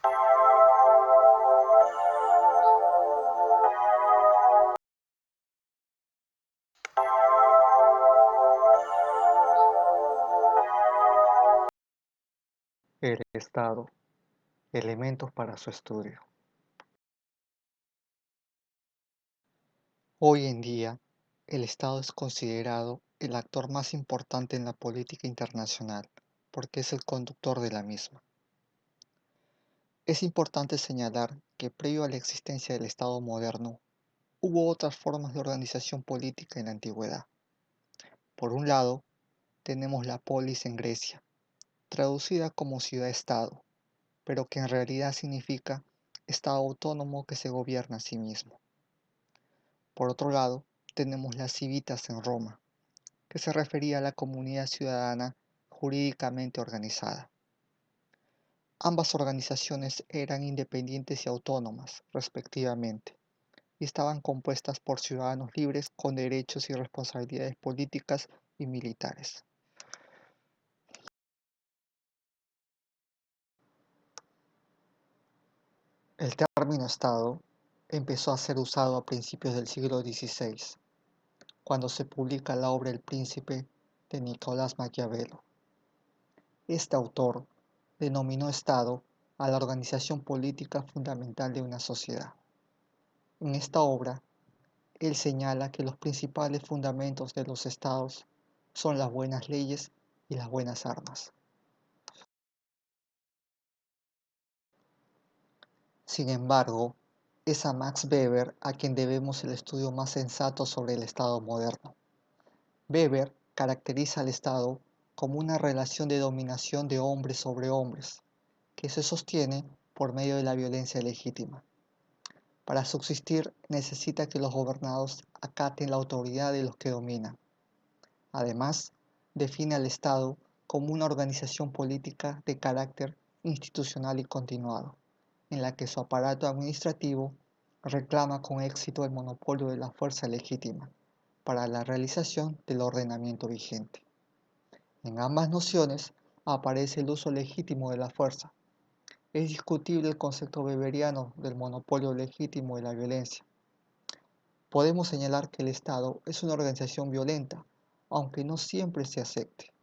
El Estado, elementos para su estudio. Hoy en día, el Estado es considerado el actor más importante en la política internacional, porque es el conductor de la misma. Es importante señalar que previo a la existencia del Estado moderno, hubo otras formas de organización política en la antigüedad. Por un lado, tenemos la polis en Grecia, traducida como ciudad-estado, pero que en realidad significa Estado autónomo que se gobierna a sí mismo. Por otro lado, tenemos las civitas en Roma, que se refería a la comunidad ciudadana jurídicamente organizada. Ambas organizaciones eran independientes y autónomas, respectivamente, y estaban compuestas por ciudadanos libres con derechos y responsabilidades políticas y militares. El término Estado empezó a ser usado a principios del siglo XVI, cuando se publica la obra El Príncipe de Nicolás Maquiavelo. Este autor denominó Estado a la organización política fundamental de una sociedad. En esta obra, él señala que los principales fundamentos de los estados son las buenas leyes y las buenas armas. Sin embargo, es a Max Weber a quien debemos el estudio más sensato sobre el Estado moderno. Weber caracteriza al Estado como una relación de dominación de hombres sobre hombres, que se sostiene por medio de la violencia legítima. Para subsistir necesita que los gobernados acaten la autoridad de los que dominan. Además, define al Estado como una organización política de carácter institucional y continuado, en la que su aparato administrativo reclama con éxito el monopolio de la fuerza legítima para la realización del ordenamiento vigente. En ambas nociones aparece el uso legítimo de la fuerza. Es discutible el concepto weberiano del monopolio legítimo de la violencia. Podemos señalar que el Estado es una organización violenta, aunque no siempre se acepte.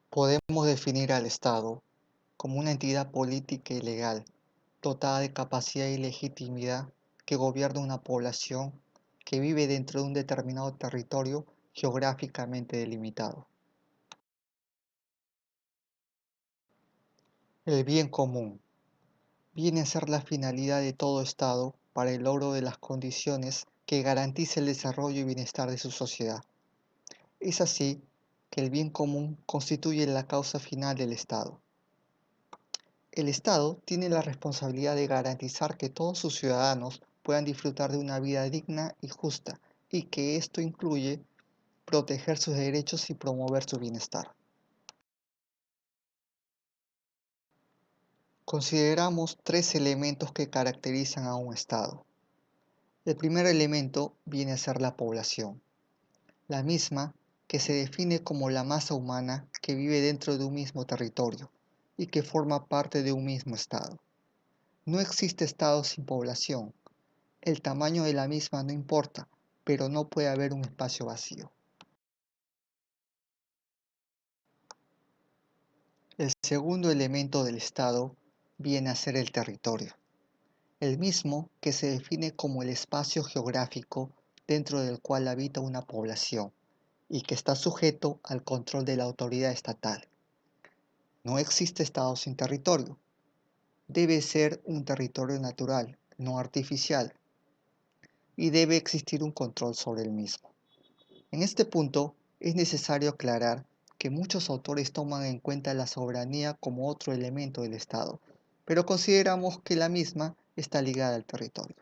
Podemos definir al Estado como una entidad política y legal, dotada de capacidad y legitimidad que gobierna una población que vive dentro de un determinado territorio geográficamente delimitado. El bien común viene a ser la finalidad de todo Estado para el logro de las condiciones que garantice el desarrollo y bienestar de su sociedad. Es así que el bien común constituye la causa final del Estado. El Estado tiene la responsabilidad de garantizar que todos sus ciudadanos puedan disfrutar de una vida digna y justa, y que esto incluye proteger sus derechos y promover su bienestar. Consideramos tres elementos que caracterizan a un Estado. El primer elemento viene a ser la población, la misma que se define como la masa humana que vive dentro de un mismo territorio y que forma parte de un mismo Estado. No existe Estado sin población. El tamaño de la misma no importa, pero no puede haber un espacio vacío. El segundo elemento del Estado viene a ser el territorio, el mismo que se define como el espacio geográfico dentro del cual habita una población y que está sujeto al control de la autoridad estatal. No existe Estado sin territorio. Debe ser un territorio natural, no artificial, y debe existir un control sobre el mismo. En este punto es necesario aclarar que muchos autores toman en cuenta la soberanía como otro elemento del Estado, pero consideramos que la misma está ligada al territorio.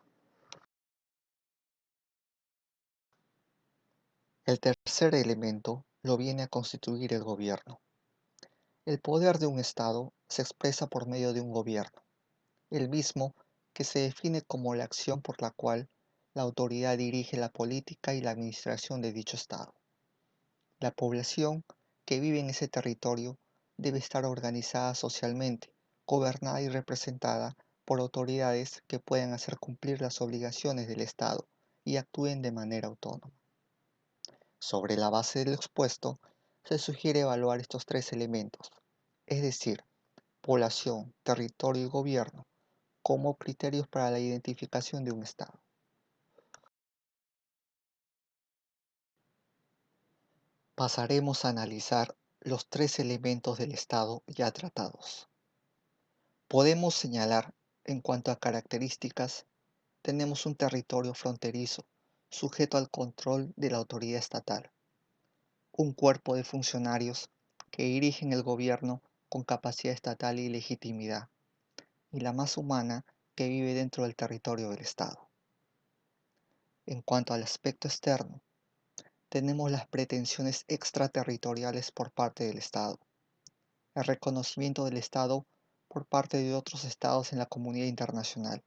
El tercer elemento lo viene a constituir el gobierno. El poder de un Estado se expresa por medio de un gobierno, el mismo que se define como la acción por la cual la autoridad dirige la política y la administración de dicho Estado. La población que vive en ese territorio debe estar organizada socialmente, gobernada y representada por autoridades que puedan hacer cumplir las obligaciones del Estado y actúen de manera autónoma. Sobre la base de lo expuesto, se sugiere evaluar estos tres elementos, es decir, población, territorio y gobierno, como criterios para la identificación de un Estado. Pasaremos a analizar los tres elementos del Estado ya tratados. Podemos señalar, en cuanto a características, tenemos un territorio fronterizo, sujeto al control de la autoridad estatal, un cuerpo de funcionarios que dirigen el gobierno con capacidad estatal y legitimidad, y la más humana que vive dentro del territorio del Estado. En cuanto al aspecto externo, tenemos las pretensiones extraterritoriales por parte del Estado, el reconocimiento del Estado por parte de otros estados en la comunidad internacional.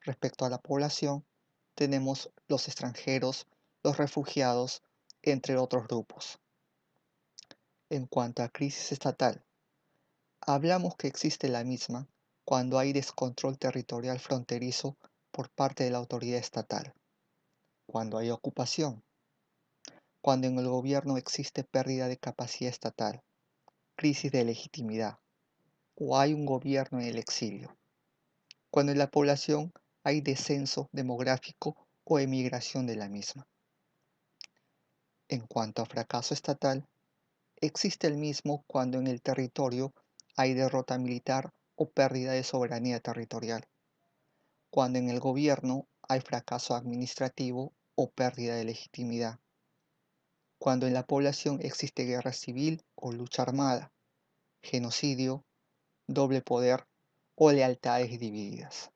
Respecto a la población, tenemos los extranjeros, los refugiados, entre otros grupos. En cuanto a crisis estatal, hablamos que existe la misma cuando hay descontrol territorial fronterizo por parte de la autoridad estatal, cuando hay ocupación, cuando en el gobierno existe pérdida de capacidad estatal, crisis de legitimidad, o hay un gobierno en el exilio, cuando en la población hay descenso demográfico o emigración de la misma. En cuanto a fracaso estatal, existe el mismo cuando en el territorio hay derrota militar o pérdida de soberanía territorial, cuando en el gobierno hay fracaso administrativo o pérdida de legitimidad, cuando en la población existe guerra civil o lucha armada, genocidio, doble poder o lealtades divididas.